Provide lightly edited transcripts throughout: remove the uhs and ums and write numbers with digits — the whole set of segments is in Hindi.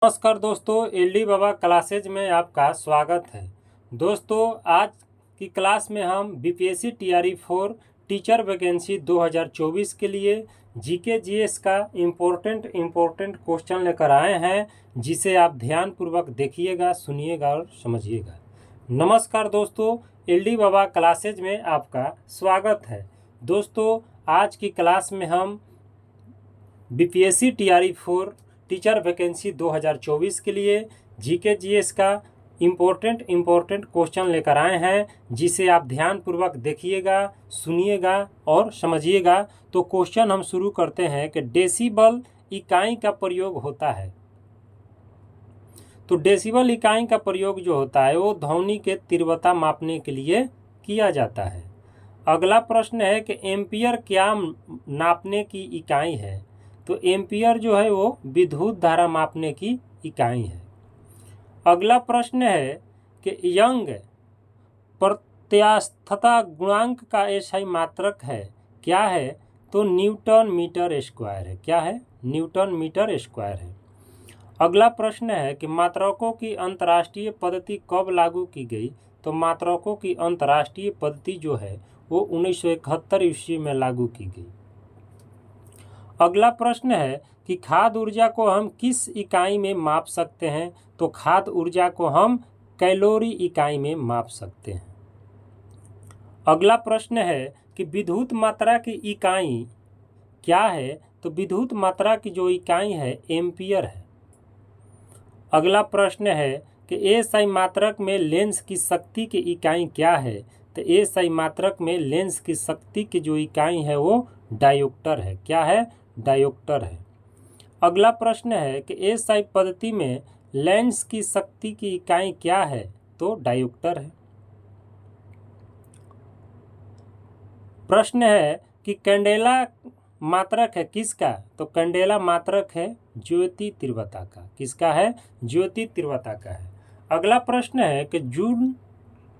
नमस्कार दोस्तों, एलडी बाबा क्लासेज में आपका स्वागत है। दोस्तों, आज की क्लास में हम बीपीएससी टीआरई 4 टीचर वैकेंसी 2024 के लिए जीके जीएस का इम्पोर्टेंट क्वेश्चन लेकर आए हैं, जिसे आप ध्यानपूर्वक देखिएगा, सुनिएगा और समझिएगा। नमस्कार दोस्तों, एलडी बाबा क्लासेज में आपका स्वागत है। दोस्तों, आज की क्लास में हम बीपीएससी टीआरई 4 टीचर वैकेंसी 2024 के लिए जीके जीएस का इम्पोर्टेंट क्वेश्चन लेकर आए हैं, जिसे आप ध्यानपूर्वक देखिएगा, सुनिएगा और समझिएगा। तो क्वेश्चन हम शुरू करते हैं कि डेसिबल इकाई का प्रयोग होता है। तो डेसिबल इकाई का प्रयोग जो होता है वो ध्वनि के तीव्रता मापने के लिए किया जाता है। अगला प्रश्न है कि एम्पियर क्या नापने की इकाई है। तो एम्पियर जो है वो विद्युत धारा मापने की इकाई है। अगला प्रश्न है कि यंग प्रत्यास्थता गुणांक का एसआई मात्रक है, क्या है। तो न्यूटन मीटर स्क्वायर है। क्या है? न्यूटन मीटर स्क्वायर है। अगला प्रश्न है कि मात्रकों की अंतर्राष्ट्रीय पद्धति कब लागू की गई। तो मात्रकों की अंतर्राष्ट्रीय पद्धति जो है वो 1971 ईस्वी में लागू की गई। अगला प्रश्न है कि खाद्य ऊर्जा को हम किस इकाई में माप सकते हैं। तो खाद्य ऊर्जा को हम कैलोरी इकाई में माप सकते हैं। अगला प्रश्न है कि विद्युत मात्रा की इकाई क्या है। तो विद्युत मात्रा की जो इकाई है एम्पियर है। अगला प्रश्न है कि एसआई मात्रक में लेंस की शक्ति की इकाई क्या है। तो एसआई मात्रक में लेंस की शक्ति की जो इकाई है वो डायोप्टर है। क्या है? डायोप्टर है। अगला प्रश्न है कि एसआई पद्धति में लेंस की शक्ति की इकाई क्या है। तो डायोप्टर है। प्रश्न है कि कैंडेला मात्रक है किसका। तो कैंडेला मात्रक है ज्योति तीव्रता का। किसका है? ज्योति तीव्रता का है। अगला प्रश्न है कि जूल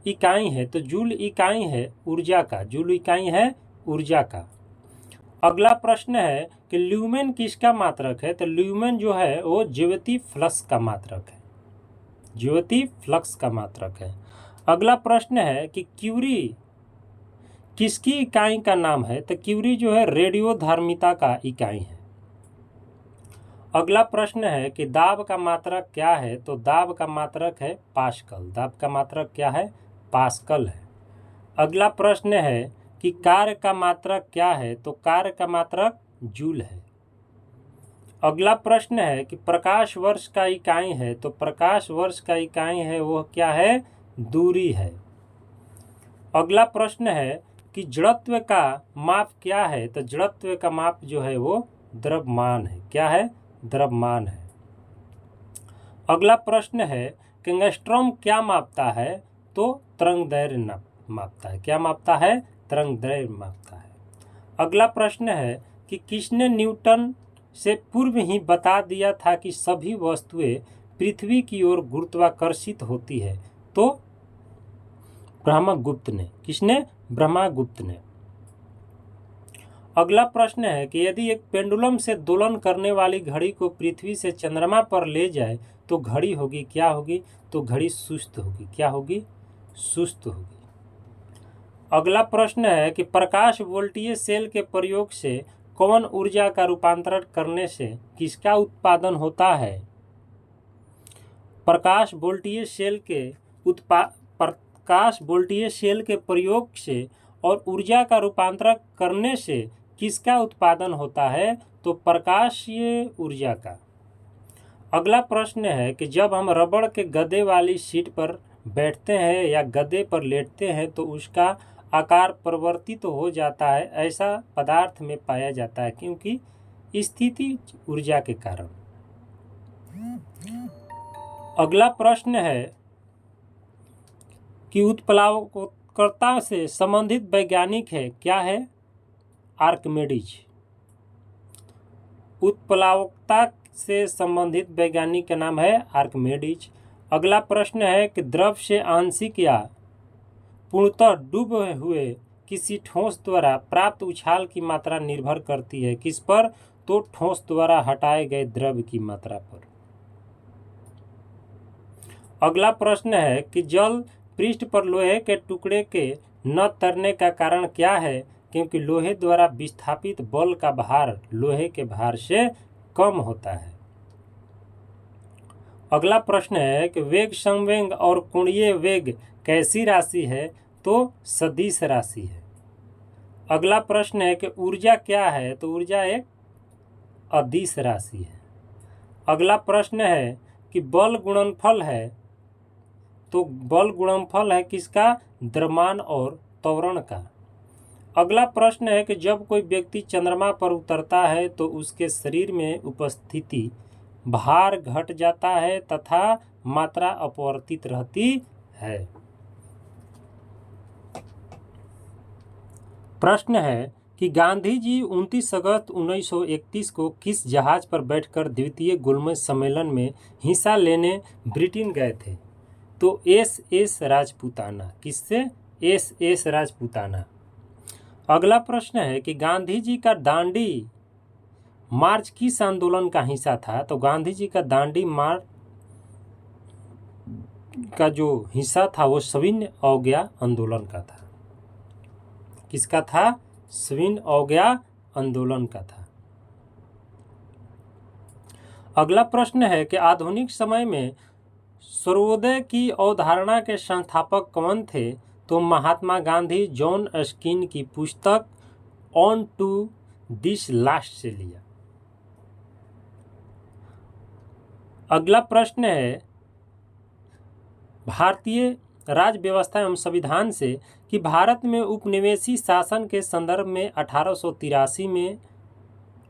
इकाई है। तो जूल इकाई है ऊर्जा का। जूल इकाई है ऊर्जा का। अगला प्रश्न है कि ल्यूमेन किसका मात्रक है। तो ल्यूमेन जो है वो ज्योति फ्लक्स का मात्रक है। ज्योति फ्लक्स का मात्रक है। अगला प्रश्न है कि क्यूरी किसकी इकाई का नाम है। तो क्यूरी जो है रेडियोधर्मिता का इकाई है। अगला प्रश्न है कि दाब का मात्रक क्या है। तो दाब का मात्रक है पास्कल। दाब का मात्रक क्या है? पास्कल है। अगला प्रश्न है कि कार्य का मात्रक क्या है। तो कार्य का मात्रक जूल है। अगला प्रश्न है कि प्रकाश वर्ष का इकाई है। तो प्रकाश वर्ष का इकाई है वो क्या है? दूरी है। अगला प्रश्न है कि जड़त्व का माप क्या है। तो जड़त्व का माप जो है वो द्रव्यमान है। क्या है? द्रव्यमान है। अगला प्रश्न है कि एंगस्ट्रॉम क्या मापता है। तो तरंगदैर्घ्य मापता है। क्या मापता है? तरंगदैर्घ्य मापता है। अगला प्रश्न है कि किसने न्यूटन से पूर्व ही बता दिया था कि सभी वस्तुएं पृथ्वी की ओर गुरुत्वाकर्षित होती है। तो ब्रह्मगुप्त ने। किसने? ब्रह्मगुप्त ने। अगला प्रश्न है कि यदि एक पेंडुलम से दोलन करने वाली घड़ी को पृथ्वी से चंद्रमा पर ले जाए तो घड़ी होगी क्या होगी। तो घड़ी सुस्त होगी। क्या होगी? सुस्त होगी। अगला प्रश्न है कि प्रकाश वोल्टीय सेल के प्रयोग से कौन ऊर्जा का रूपांतरण करने से किसका उत्पादन होता है। प्रकाश वोल्टीय सेल के प्रयोग से और ऊर्जा का रूपांतरण करने से किसका उत्पादन होता है। तो प्रकाशीय ऊर्जा का। अगला प्रश्न है कि जब हम रबड़ के गद्दे वाली सीट पर बैठते हैं या गद्दे पर लेटते हैं तो उसका आकार परिवर्तित हो जाता है। ऐसा पदार्थ में पाया जाता है क्योंकि स्थिति ऊर्जा के कारण। अगला प्रश्न है कि उत्प्लावकता से संबंधित वैज्ञानिक है। क्या है? आर्किमिडीज। उत्प्लावकता से संबंधित वैज्ञानिक का नाम है आर्किमिडीज। अगला प्रश्न है कि द्रव से आंशिक या पूर्णतः डूबे हुए किसी ठोस द्वारा प्राप्त उछाल की मात्रा निर्भर करती है किस पर। तो ठोस द्वारा हटाए गए द्रव की मात्रा पर। अगला प्रश्न है कि जल पृष्ठ पर लोहे के टुकड़े के न तैरने का कारण क्या है? क्योंकि लोहे द्वारा विस्थापित बल का भार लोहे के भार से कम होता है। अगला प्रश्न है कि वेग संवेग और कोणीय वेग कैसी राशि है? तो सदिश राशि है। अगला प्रश्न है कि ऊर्जा क्या है? तो ऊर्जा एक अदिश राशि है। अगला प्रश्न है कि बल गुणनफल है, तो बल गुणनफल है किसका? द्रव्यमान और त्वरण का। अगला प्रश्न है कि जब कोई व्यक्ति चंद्रमा पर उतरता है तो उसके शरीर में उपस्थिति भार घट जाता है तथा मात्रा अपवर्तित रहती है। प्रश्न है कि गांधी जी 29 अगस्त 1931 को किस जहाज पर बैठकर द्वितीय गोलमेज सम्मेलन में हिस्सा लेने ब्रिटेन गए थे? तो SS राजपूताना। किससे? SS राजपूताना। अगला प्रश्न है कि गांधी जी का दांडी मार्च किस आंदोलन का हिस्सा था? तो गांधी जी का दांडी मार्च का जो हिस्सा था वो सविनय अवज्ञा आंदोलन का था। किसका था? सविनय अवज्ञा आंदोलन का था। अगला प्रश्न है कि आधुनिक समय में सर्वोदय की अवधारणा के संस्थापक कौन थे? तो महात्मा गांधी जॉन स्किन की पुस्तक ऑन टू दिस लास्ट से लिया। अगला प्रश्न है भारतीय राज्य व्यवस्था एवं संविधान से कि भारत में उपनिवेशी शासन के संदर्भ में 1883 में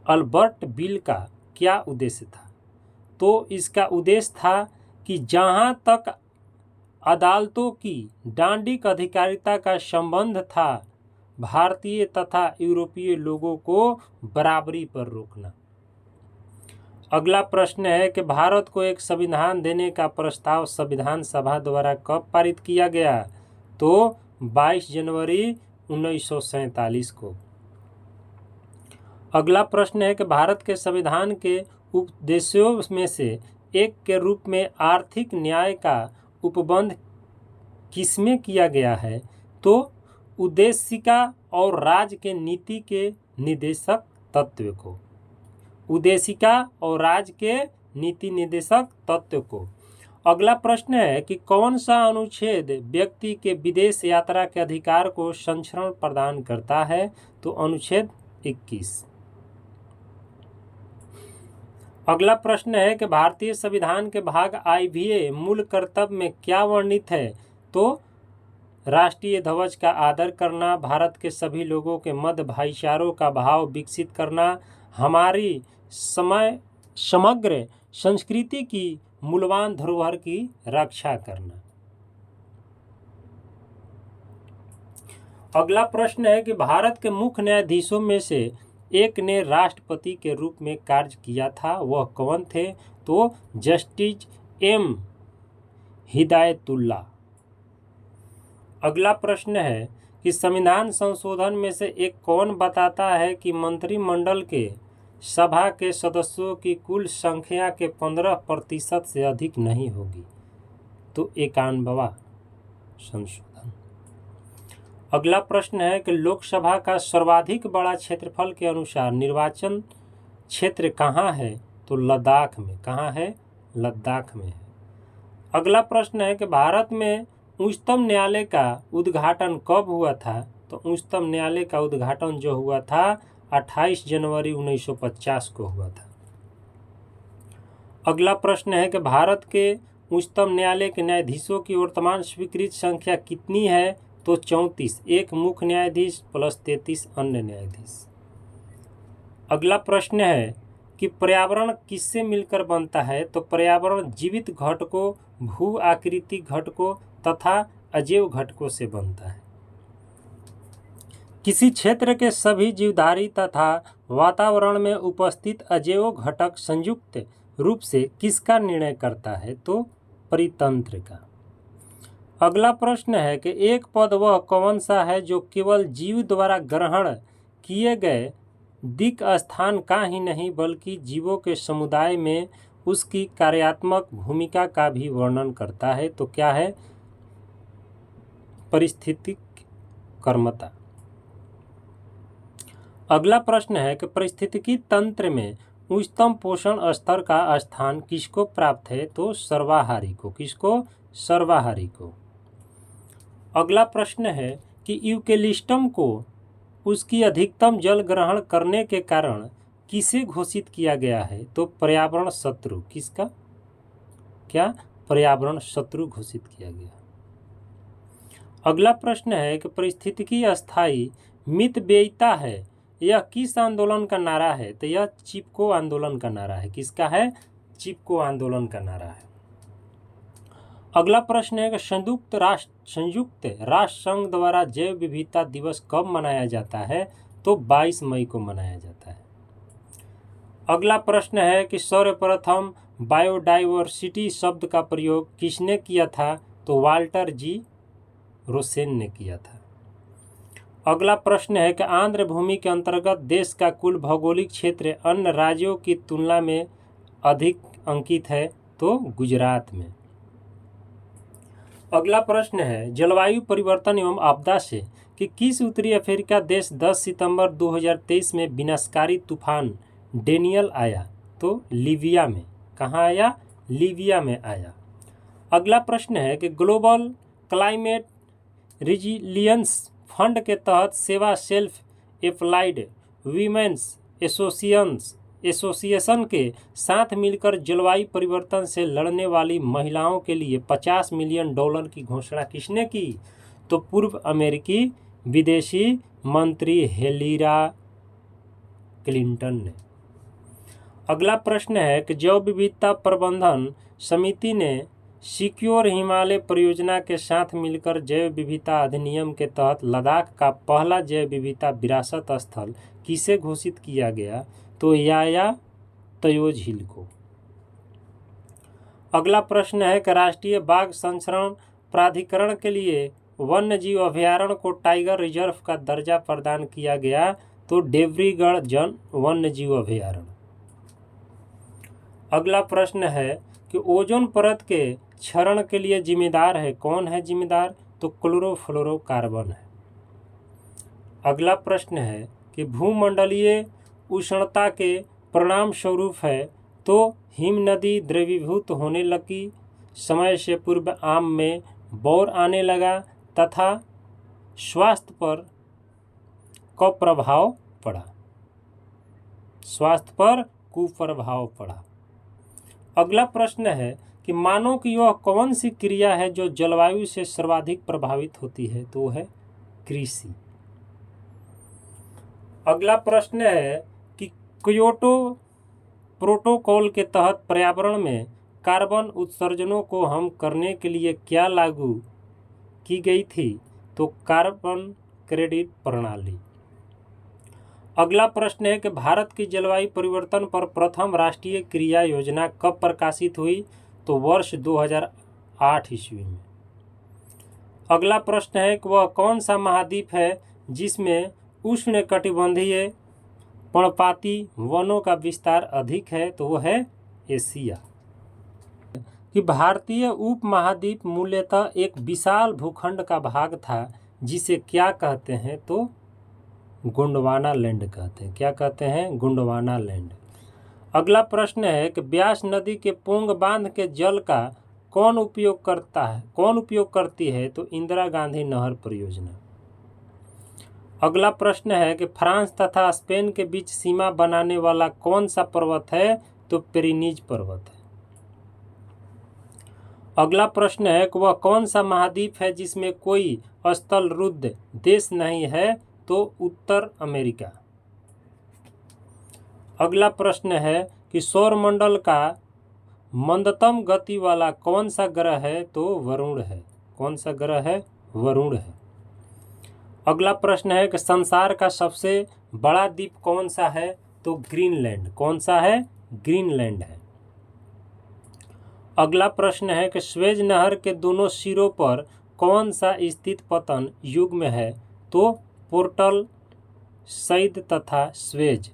अल्बर्ट बिल का क्या उद्देश्य था? तो इसका उद्देश्य था कि जहां तक अदालतों की डांडिक अधिकारिता का संबंध था, भारतीय तथा यूरोपीय लोगों को बराबरी पर रोकना। अगला प्रश्न है कि भारत को एक संविधान देने का प्रस्ताव संविधान सभा द्वारा कब पारित किया गया? तो 22 जनवरी 1947 को। अगला प्रश्न है कि भारत के संविधान के उद्देश्यों में से एक के रूप में आर्थिक न्याय का उपबंध किसमें किया गया है? तो उद्देशिका और राज्य के नीति के निर्देशक तत्व को। उद्देशिका और राज्य के नीति निर्देशक तत्व को। अगला प्रश्न है कि कौन सा अनुच्छेद व्यक्ति के विदेश यात्रा के अधिकार को संरक्षण प्रदान करता है? तो अनुच्छेद 21। अगला प्रश्न है कि भारतीय संविधान के भाग IVA मूल कर्तव्य में क्या वर्णित है? तो राष्ट्रीय ध्वज का आदर करना, भारत के सभी लोगों के मध्य भाईचारों का भाव विकसित करना, हमारी समग्र संस्कृति की मूल्यवान धरोहर की रक्षा करना। अगला प्रश्न है कि भारत के मुख्य न्यायाधीशों में से एक ने राष्ट्रपति के रूप में कार्य किया था, वह कौन थे? तो जस्टिस M हिदायतुल्ला। अगला प्रश्न है कि संविधान संशोधन में से एक कौन बताता है कि मंत्रिमंडल के सभा के सदस्यों की कुल संख्या के 15% से अधिक नहीं होगी? तो 91वां संशोधन। अगला प्रश्न है कि लोकसभा का सर्वाधिक बड़ा क्षेत्रफल के अनुसार निर्वाचन क्षेत्र कहाँ है? तो लद्दाख में। कहाँ है? लद्दाख में है। अगला प्रश्न है कि भारत में उच्चतम न्यायालय का उद्घाटन कब हुआ था? तो उच्चतम न्यायालय का उद्घाटन जो हुआ था 28 जनवरी 1950 को हुआ था। अगला प्रश्न है कि भारत के उच्चतम न्यायालय के न्यायाधीशों की वर्तमान स्वीकृत संख्या कितनी है? तो 34, एक मुख्य न्यायाधीश प्लस 33 अन्य न्यायाधीश। अगला प्रश्न है कि पर्यावरण किससे मिलकर बनता है? तो पर्यावरण जीवित घटकों, भू आकृतिक घटकों तथा अजैव घटकों से बनता है। किसी क्षेत्र के सभी जीवधारी तथा वातावरण में उपस्थित अजैव घटक संयुक्त रूप से किसका निर्णय करता है? तो परितंत्र का। अगला प्रश्न है कि एक पद वह कौन सा है जो केवल जीव द्वारा ग्रहण किए गए दिक् स्थान का ही नहीं बल्कि जीवों के समुदाय में उसकी कार्यात्मक भूमिका का भी वर्णन करता है। तो क्या है? परिस्थितिक कर्मता। अगला प्रश्न है कि पारिस्थितिकी तंत्र में उच्चतम पोषण स्तर का स्थान किसको प्राप्त है? तो सर्वाहारी को। किसको? सर्वाहारी को। अगला प्रश्न है कि यूकेलिप्टस को उसकी अधिकतम जल ग्रहण करने के कारण किसे घोषित किया गया है? तो पर्यावरण शत्रु। किसका? क्या? पर्यावरण शत्रु घोषित किया गया। अगला प्रश्न है कि पारिस्थितिकी अस्थायी मितव्ययिता है, यह किस आंदोलन का नारा है? तो यह चिपको आंदोलन का नारा है। किसका है? चिपको आंदोलन का नारा है। अगला प्रश्न है कि संयुक्त राष्ट्र संघ द्वारा जैव विविधता दिवस कब मनाया जाता है? तो 22 मई को मनाया जाता है। अगला प्रश्न है कि सर्वप्रथम बायोडाइवर्सिटी शब्द का प्रयोग किसने किया था? तो वाल्टर जी रोसेन ने किया था। अगला प्रश्न है कि आंध्र भूमि के अंतर्गत देश का कुल भौगोलिक क्षेत्र अन्य राज्यों की तुलना में अधिक अंकित है? तो गुजरात में। अगला प्रश्न है जलवायु परिवर्तन एवं आपदा से कि किस उत्तरी अफ्रीका देश 10 सितंबर 2023 में विनाशकारी तूफान डेनियल आया? तो लीबिया में। कहाँ आया? लीबिया में आया। अगला प्रश्न है कि ग्लोबल क्लाइमेट रिजिलियंस फंड के तहत सेवा सेल्फ एप्लाइड वीमेंस एसोसिएशन के साथ मिलकर जलवायु परिवर्तन से लड़ने वाली महिलाओं के लिए $50 मिलियन की घोषणा किसने की? तो पूर्व अमेरिकी विदेशी मंत्री हिलेरी क्लिंटन ने। अगला प्रश्न है कि जैव विविधता प्रबंधन समिति ने सिक्योर हिमालय परियोजना के साथ मिलकर जैव विविधता अधिनियम के तहत लद्दाख का पहला जैव विविधता विरासत स्थल किसे घोषित किया गया? तो याया तयोज हिल को। अगला प्रश्न है कि राष्ट्रीय बाघ संरक्षण प्राधिकरण के लिए वन्यजीव अभयारण्य को टाइगर रिजर्व का दर्जा प्रदान किया गया? तो देवरीगढ़ जन वन्यजीव अभयारण्य। अगला प्रश्न है कि ओजोन परत के क्षरण के लिए जिम्मेदार है। कौन है जिम्मेदार? तो क्लोरोफ्लोरोकार्बन है। अगला प्रश्न है कि भूमंडलीय उष्णता के परिणाम स्वरूप है। तो हिम नदी द्रवीभूत होने लगी, समय से पूर्व आम में बौर आने लगा तथा स्वास्थ्य पर कुप्रभाव पड़ा। स्वास्थ्य पर कुप्रभाव पड़ा। अगला प्रश्न है कि मानो कि यह कौन सी क्रिया है जो जलवायु से सर्वाधिक प्रभावित होती है? तो है कृषि। अगला प्रश्न है कि क्योटो प्रोटोकॉल के तहत पर्यावरण में कार्बन उत्सर्जनों को कम करने के लिए क्या लागू की गई थी? तो कार्बन क्रेडिट प्रणाली। अगला प्रश्न है कि भारत की जलवायु परिवर्तन पर प्रथम राष्ट्रीय क्रिया योजना कब प्रकाशित हुई? तो वर्ष 2008 ईस्वी में। अगला प्रश्न है कि वह कौन सा महाद्वीप है जिसमें उष्णकटिबंधीय पर्णपाती वनों का विस्तार अधिक है? तो वह है एशिया। कि भारतीय उपमहाद्वीप मूलतः एक विशाल भूखंड का भाग था जिसे क्या कहते हैं? तो गोंडवाना लैंड कहते हैं। क्या कहते हैं? गोंडवाना लैंड। अगला प्रश्न है कि ब्यास नदी के पोंग बांध के जल का कौन उपयोग करती है? तो इंदिरा गांधी नहर परियोजना। अगला प्रश्न है कि फ्रांस तथा स्पेन के बीच सीमा बनाने वाला कौन सा पर्वत है? तो पेरिनीज पर्वत है। अगला प्रश्न है कि वह कौन सा महाद्वीप है जिसमें कोई स्थलरुद्ध देश नहीं है? तो उत्तर अमेरिका। अगला प्रश्न है कि सौरमंडल का मंदतम गति वाला कौन सा ग्रह है? तो वरुण है। कौन सा ग्रह है? वरुण है। अगला प्रश्न है कि संसार का सबसे बड़ा द्वीप कौन सा है? तो ग्रीनलैंड। कौन सा है? ग्रीनलैंड है। अगला प्रश्न है कि स्वेज नहर के दोनों सिरों पर कौन सा स्थित पतन युग्म है? तो पोर्टल सईद तथा स्वेज।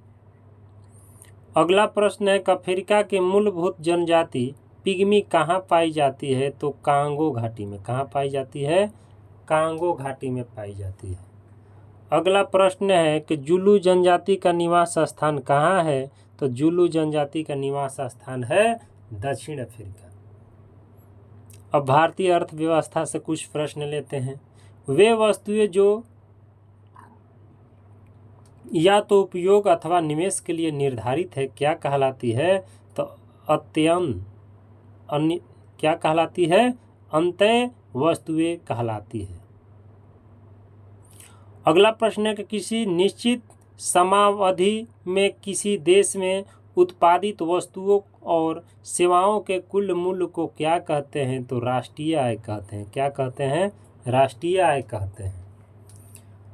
अगला प्रश्न है कि अफ्रीका की मूलभूत जनजाति पिग्मी कहाँ पाई जाती है? तो कांगो घाटी में। कहाँ पाई जाती है? कांगो घाटी में पाई जाती है। अगला प्रश्न है कि जुलू जनजाति का निवास स्थान कहाँ है? तो जुलू जनजाति का निवास स्थान है दक्षिण अफ्रीका। अब भारतीय अर्थव्यवस्था से कुछ प्रश्न लेते हैं। वे वस्तुएं जो या तो उपयोग अथवा निवेश के लिए निर्धारित है क्या कहलाती है? तो क्या कहलाती है? अंतः वस्तुएं कहलाती है। अगला प्रश्न है कि किसी निश्चित समयावधि में किसी देश में उत्पादित वस्तुओं और सेवाओं के कुल मूल्य को क्या कहते हैं? तो राष्ट्रीय आय कहते हैं। क्या कहते हैं? राष्ट्रीय आय कहते हैं।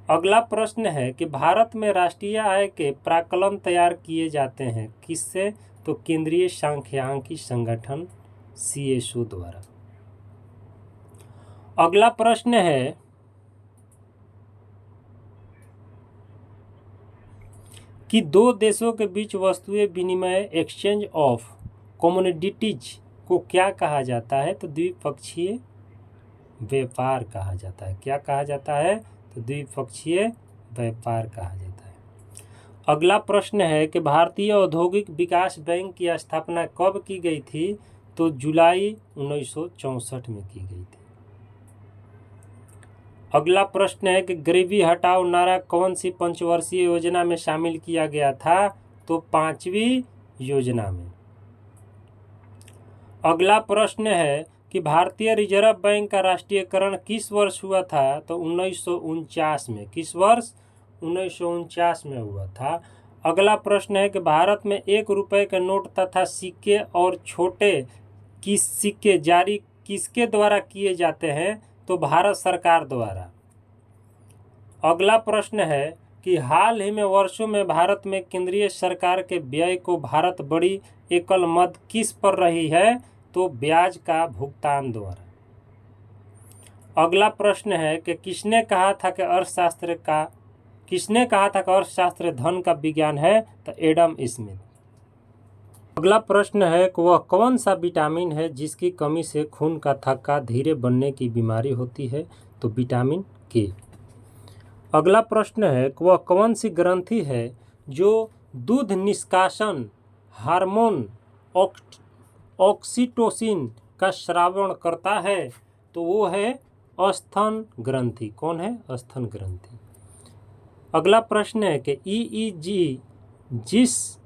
अगला प्रश्न है कि भारत में राष्ट्रीय आय के प्राक्कलन तैयार किए जाते हैं किससे? तो केंद्रीय सांख्यिकी संगठन CSO द्वारा। अगला प्रश्न है कि दो देशों के बीच वस्तुएं विनिमय एक्सचेंज ऑफ कमोडिटीज को क्या कहा जाता है? तो द्विपक्षीय व्यापार कहा जाता है। क्या कहा जाता है? तो द्विपक्षीय व्यापार कहा जाता है। अगला प्रश्न है कि भारतीय औद्योगिक विकास बैंक की स्थापना कब की गई थी? तो जुलाई 1964 में की गई थी। अगला प्रश्न है कि गरीबी हटाओ नारा कौन सी पंचवर्षीय योजना में शामिल किया गया था? तो 5वीं योजना में। अगला प्रश्न है कि भारतीय रिजर्व बैंक का राष्ट्रीयकरण किस वर्ष हुआ था? तो 1949 में। किस वर्ष? 1949 में हुआ था। अगला प्रश्न है कि भारत में 1 रुपए के नोट तथा सिक्के और छोटे सिक्के जारी किसके द्वारा किए जाते हैं? तो भारत सरकार द्वारा। अगला प्रश्न है कि हाल ही में वर्षों में भारत में केंद्रीय सरकार के व्यय को भारत बड़ी एकल मद किस पर रही है? तो ब्याज का भुगतान द्वारा। अगला प्रश्न है कि किसने कहा था कि अर्थशास्त्र धन का विज्ञान है? तो एडम स्मिथ। अगला प्रश्न है कि वह कौन सा विटामिन है जिसकी कमी से खून का थक्का धीरे बनने की बीमारी होती है? तो विटामिन के। अगला प्रश्न है कि वह कौन सी ग्रंथि है जो दूध निष्कासन हार्मोन ऑक्सीटोसिन का स्रावण करता है? तो वो है स्तन ग्रंथि। कौन है? स्तन ग्रंथि। अगला प्रश्न है कि EEG जिस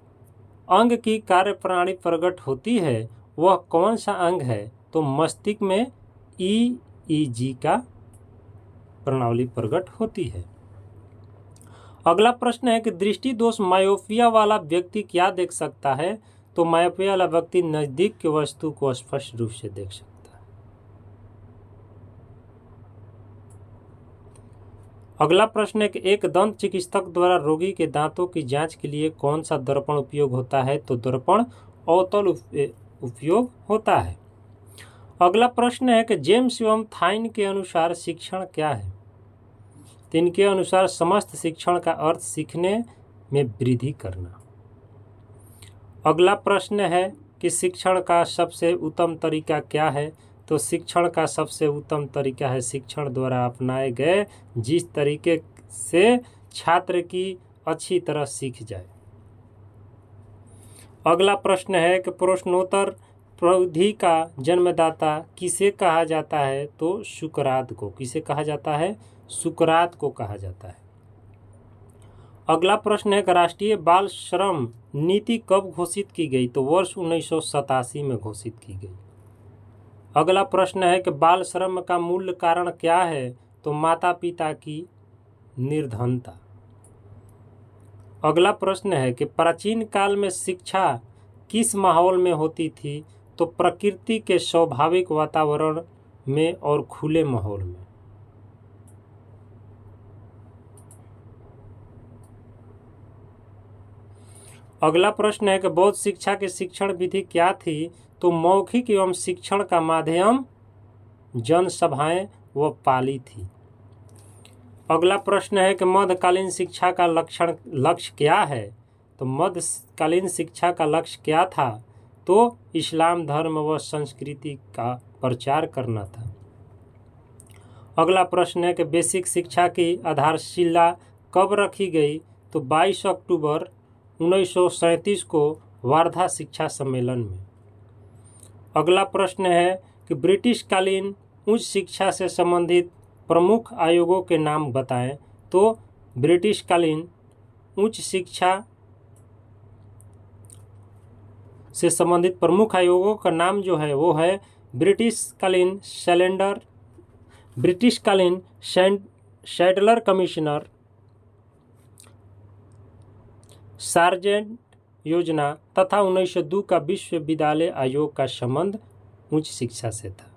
अंग की कार्यप्रणाली प्रकट होती है वह कौन सा अंग है? तो मस्तिष्क में EEG का प्रणाली प्रकट होती है। अगला प्रश्न है कि दृष्टि दोष मायोपिया वाला व्यक्ति क्या देख सकता है? तो मायोपिया वाला व्यक्ति नजदीक की वस्तु को स्पष्ट रूप से देख सकता है। अगला प्रश्न है कि एक दंत चिकित्सक द्वारा रोगी के दांतों की जांच के लिए कौन सा दर्पण उपयोग होता है? तो दर्पण अवतल उपयोग होता है। अगला प्रश्न है कि जेम्स एवं थाइन के अनुसार शिक्षण क्या है? तो इनके अनुसार समस्त शिक्षण का अर्थ सीखने में वृद्धि करना। अगला प्रश्न है कि शिक्षण का सबसे उत्तम तरीका क्या है? तो शिक्षण का सबसे उत्तम तरीका है शिक्षण द्वारा अपनाए गए जिस तरीके से छात्र की अच्छी तरह सीख जाए। अगला प्रश्न है कि प्रश्नोत्तर प्रविधि का जन्मदाता किसे कहा जाता है? तो सुकरात को। किसे कहा जाता है? सुकरात को कहा जाता है। अगला प्रश्न है कि राष्ट्रीय बाल श्रम नीति कब घोषित की गई? तो वर्ष 1987 में घोषित की गई। अगला प्रश्न है कि बाल श्रम का मूल कारण क्या है? तो माता पिता की निर्धनता। अगला प्रश्न है कि प्राचीन काल में शिक्षा किस माहौल में होती थी? तो प्रकृति के स्वाभाविक वातावरण में और खुले माहौल में। अगला प्रश्न है कि बौद्ध शिक्षा की शिक्षण विधि क्या थी? तो मौखिक एवं शिक्षण का माध्यम जनसभाएं व पाली थी। अगला प्रश्न है कि मध्यकालीन शिक्षा का लक्ष्य क्या है? तो मध्यकालीन शिक्षा का लक्ष्य क्या था? तो इस्लाम धर्म व संस्कृति का प्रचार करना था। अगला प्रश्न है कि बेसिक शिक्षा की आधारशिला कब रखी गई? तो 22 अक्टूबर 1937 को वार्धा शिक्षा सम्मेलन में। अगला प्रश्न है कि ब्रिटिश कालीन उच्च शिक्षा से संबंधित प्रमुख आयोगों के नाम बताएं। तो ब्रिटिश कालीन उच्च शिक्षा से संबंधित प्रमुख आयोगों का नाम जो है वो है ब्रिटिश कालीन सैडलर कमिश्नर, सार्जेंट योजना तथा 1902 का विश्वविद्यालय आयोग का संबंध उच्च शिक्षा से था।